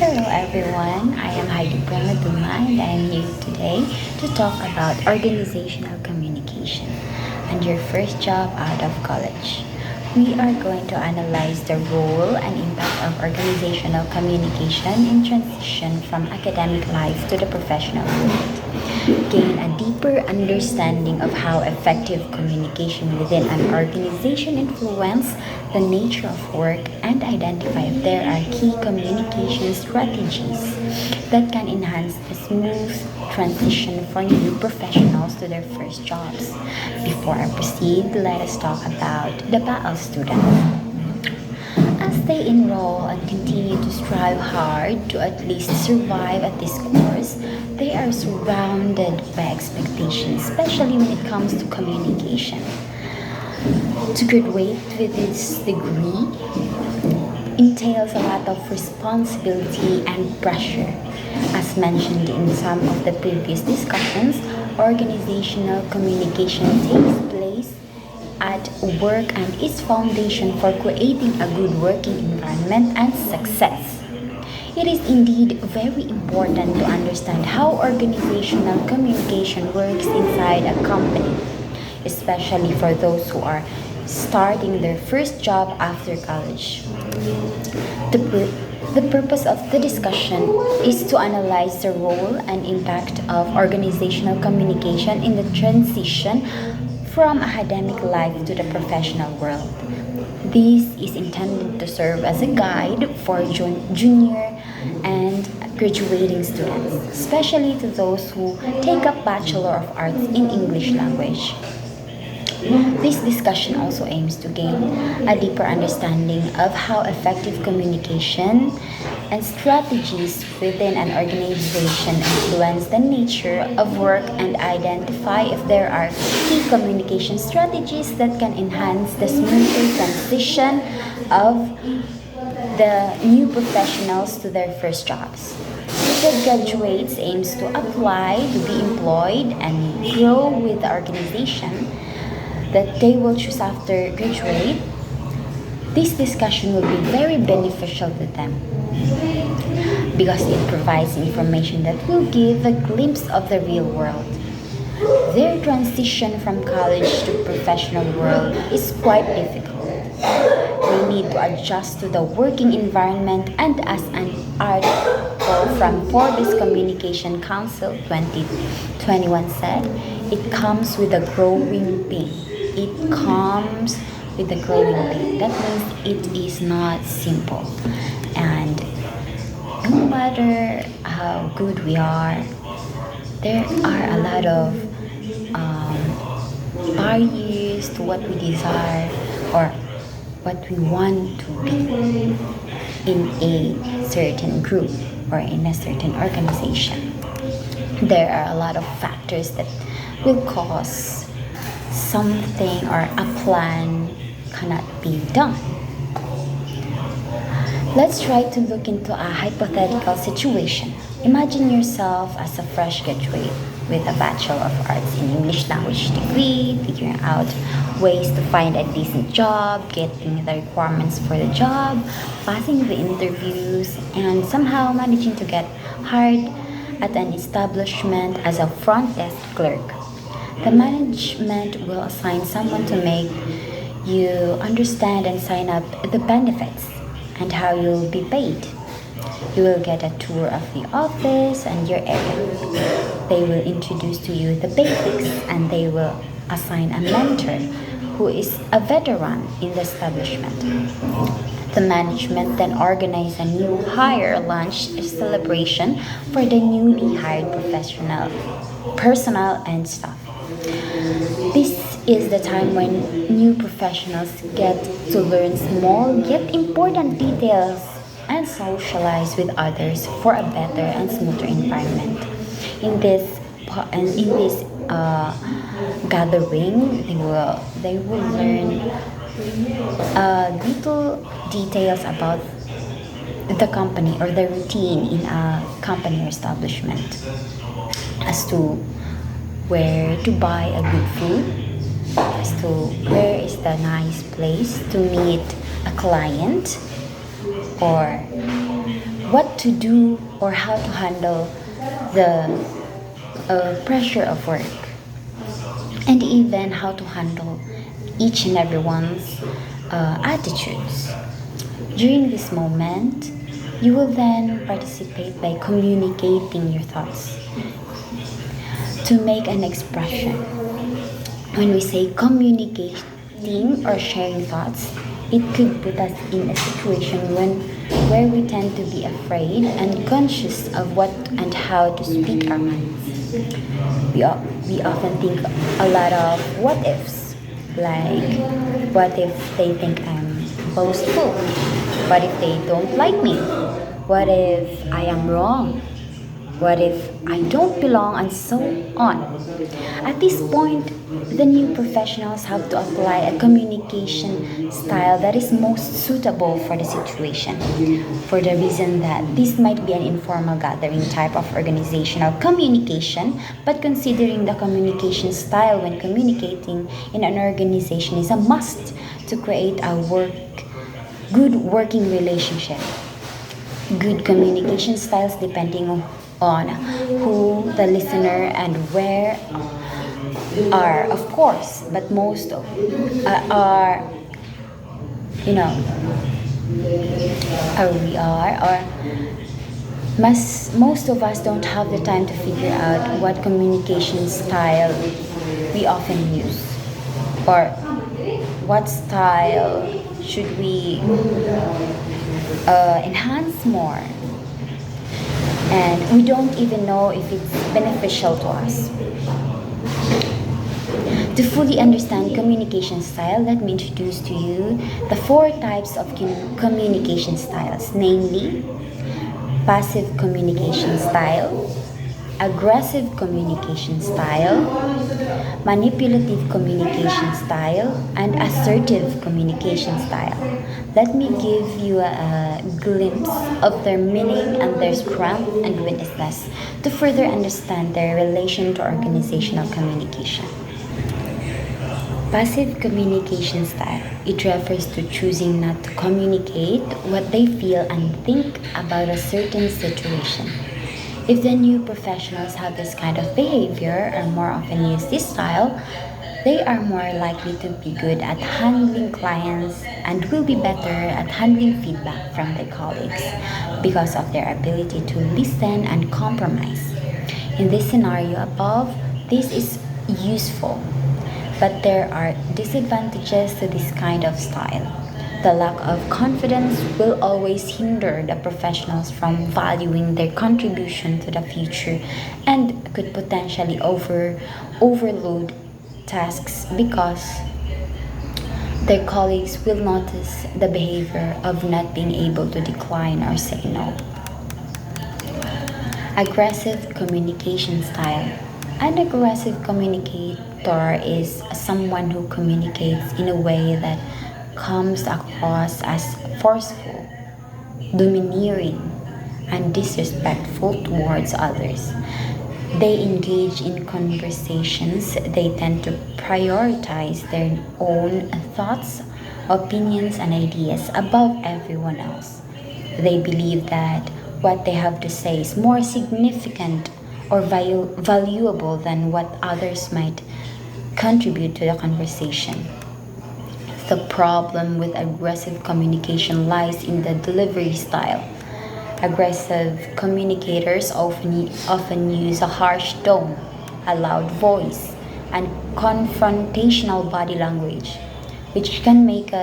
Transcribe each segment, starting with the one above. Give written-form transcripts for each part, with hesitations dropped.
Hello everyone, I am Heidi Pramaduma and I am here today to talk about organizational communication and your first job out of college. We are going to analyze the role and impact of organizational communication in transition from academic life to the professional world. Gain a deeper understanding of how effective communication within an organization influence the nature of work and identify if there are key communication strategies that can enhance the smooth transition for new professionals to their first jobs. Before I proceed, let us talk about the BAL students. As they enroll and continue to strive hard to at least survive at this course, they are surrounded by expectations, especially when it comes to communication. To graduate with this degree entails a lot of responsibility and pressure. As mentioned in some of the previous discussions, organizational communication takes place at work and is foundation for creating a good working environment and success. It is indeed very important to understand how organizational communication works inside a company, especially for those who are starting their first job after college. The purpose of the discussion is to analyze the role and impact of organizational communication in the transition from academic life to the professional world. This is intended to serve as a guide for junior and graduating students, especially to those who take up Bachelor of Arts in English language. This discussion also aims to gain a deeper understanding of how effective communication and strategies within an organization influence the nature of work and identify if there are key communication strategies that can enhance the smoother transition of the new professionals to their first jobs. The graduates aims to apply to be employed and grow with the organization that they will choose after graduate. This discussion will be very beneficial to them because it provides information that will give a glimpse of the real world. Their transition from college to professional world is quite difficult. They need to adjust to the working environment, and as an article from Forbes Communication Council 2021 said, it comes with a growing pain. It comes with a growing pain. That means it is not simple. And no matter how good we are, there are a lot of barriers to what we desire or what we want to be in a certain group or in a certain organization. There are a lot of factors that will cause something or a plan cannot be done. Let's try to look into a hypothetical situation. Imagine yourself as a fresh graduate with a Bachelor of Arts in English language degree, figuring out ways to find a decent job, getting the requirements for the job, passing the interviews, and somehow managing to get hired at an establishment as a front desk clerk. The management will assign someone to make you understand and sign up the benefits and how you'll be paid. You will get a tour of the office and your area. They will introduce to you the basics and they will assign a mentor who is a veteran in the establishment. The management then organize a new hire lunch celebration for the newly hired professional personnel and staff. This is the time when new professionals get to learn small yet important details and socialize with others for a better and smoother environment. In this gathering, they will learn little details about the company or the routine in a company or establishment, as to where to buy a good food, as to where is the nice place to meet a client, or what to do or how to handle the pressure of work, and even how to handle each and everyone's attitudes. During this moment, you will then participate by communicating your thoughts to make an expression. When we say communicating or sharing thoughts, it could put us in a situation where we tend to be afraid and conscious of what and how to speak our minds. We often think a lot of what ifs, like what if they think I'm boastful? What if they don't like me? What if I am wrong? What if I don't belong, and so on? At this point, the new professionals have to apply a communication style that is most suitable for the situation. For the reason that this might be an informal gathering type of organizational communication, but considering the communication style when communicating in an organization is a must to create a good working relationship. Good communication styles depending on who the listener and where are, of course, but most of are, you know, are we are, or most of us don't have the time to figure out what communication style we often use, or what style should we enhance more, and we don't even know if it's beneficial to us. To fully understand communication style, let me introduce to you the four types of communication styles, namely passive communication style, aggressive communication style, manipulative communication style, and assertive communication style. Let me give you a glimpse of their meaning and their strength and weakness to further understand their relation to organizational communication. Passive communication style. It refers to choosing not to communicate what they feel and think about a certain situation. If the new professionals have this kind of behavior or more often use this style, they are more likely to be good at handling clients and will be better at handling feedback from their colleagues because of their ability to listen and compromise. In this scenario above, this is useful, but there are disadvantages to this kind of style. The lack of confidence will always hinder the professionals from valuing their contribution to the future and could potentially overload tasks because their colleagues will notice the behavior of not being able to decline or say no. Aggressive communication style. An aggressive communicator is someone who communicates in a way that comes across as forceful, domineering, and disrespectful towards others. They engage in conversations, they tend to prioritize their own thoughts, opinions, and ideas above everyone else. They believe that what they have to say is more significant or valuable than what others might contribute to the conversation. The problem with aggressive communication lies in the delivery style. Aggressive communicators often use a harsh tone, a loud voice, and confrontational body language, which can make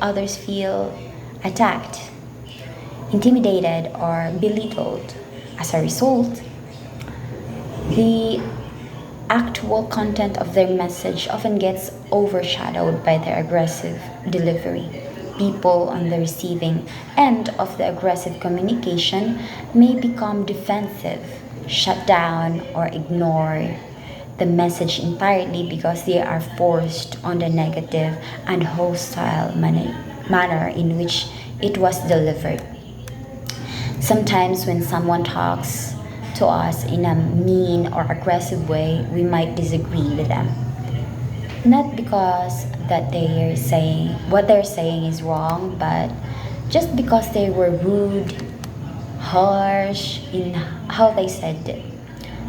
others feel attacked, intimidated, or belittled. As a result, the actual content of their message often gets overshadowed by their aggressive delivery. People on the receiving end of the aggressive communication may become defensive, shut down, or ignore the message entirely because they are forced on the negative and hostile manner in which it was delivered. Sometimes, when someone talks to us in a mean or aggressive way, we might disagree with them. Not because that they are saying what they're saying is wrong, but just because they were rude, harsh in how they said it.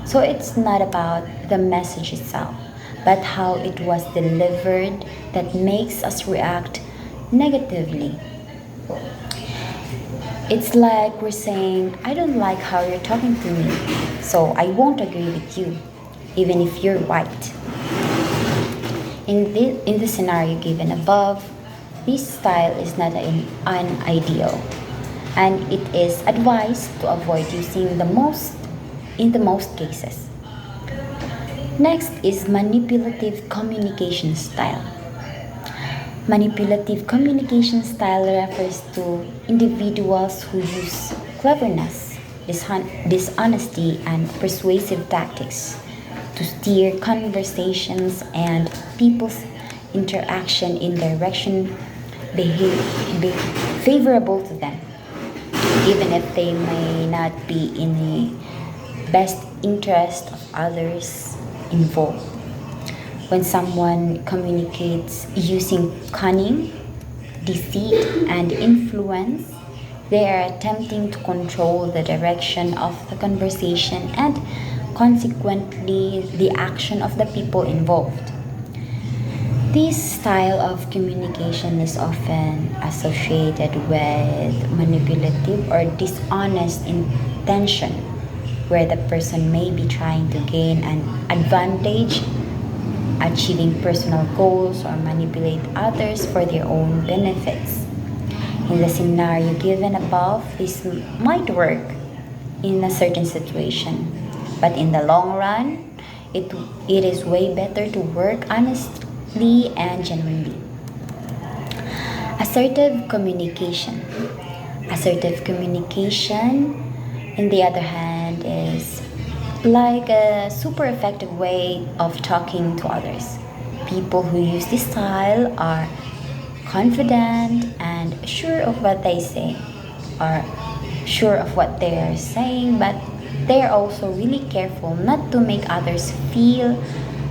So it's not about the message itself, but how it was delivered that makes us react negatively. It's like we're saying, I don't like how you're talking to me, so I won't agree with you, even if you're right. In the scenario given above, this style is not an ideal, and it is advised to avoid using the most in the most cases. Next is manipulative communication style. Manipulative communication style refers to individuals who use cleverness, dishonesty, and persuasive tactics to steer conversations and people's interaction in direction favorable to them, even if they may not be in the best interest of others involved. When someone communicates using cunning, deceit, and influence, they are attempting to control the direction of the conversation and consequently the action of the people involved. This style of communication is often associated with manipulative or dishonest intention, where the person may be trying to gain an advantage, achieving personal goals, or manipulate others for their own benefits. In the scenario given above, this might work in a certain situation, but in the long run, it is way better to work honestly and genuinely. Assertive communication. Assertive communication, on the other hand, is like a super effective way of talking to others. People who use this style are confident and sure of what they say, are sure of what they are saying, but they are also really careful not to make others feel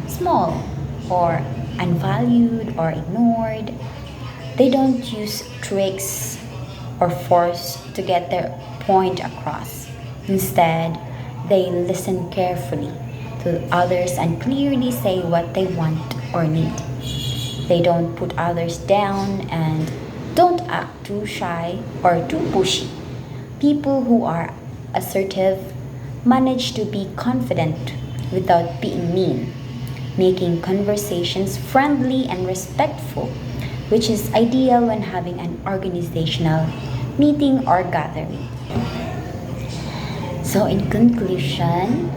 small or unvalued or ignored. They don't use tricks or force to get their point across. Instead, they listen carefully to others and clearly say what they want or need. They don't put others down and don't act too shy or too pushy. People who are assertive manage to be confident without being mean, making conversations friendly and respectful, which is ideal when having an organizational meeting or gathering. So, in conclusion,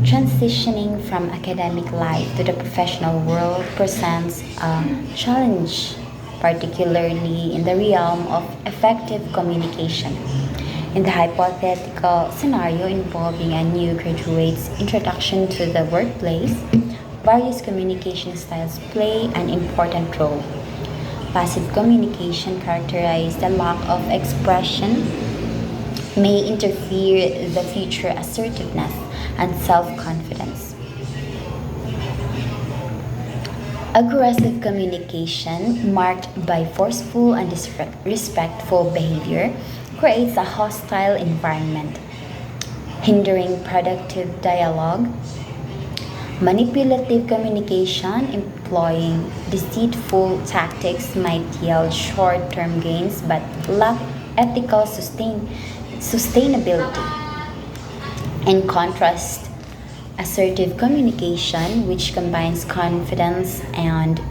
transitioning from academic life to the professional world presents a challenge, particularly in the realm of effective communication. In the hypothetical scenario involving a new graduate's introduction to the workplace, various communication styles play an important role. Passive communication, characterized the lack of expression, may interfere the future assertiveness and self-confidence. Aggressive communication, marked by forceful and disrespectful behavior, creates a hostile environment, hindering productive dialogue. Manipulative communication, employing deceitful tactics, might yield short term gains but lack ethical sustainability. In contrast, assertive communication, which combines confidence and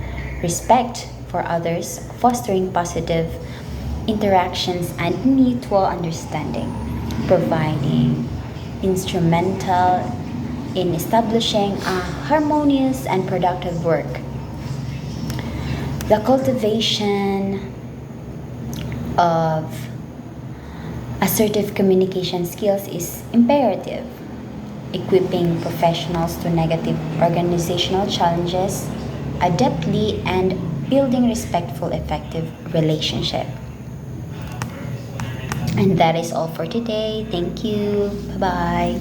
respect for others, fostering positive interactions and mutual understanding, providing instrumental in establishing a harmonious and productive work. The cultivation of assertive communication skills is imperative, equipping professionals to negative organizational challenges adeptly and building respectful, effective relationship. And that is all for today. Thank you. Bye bye.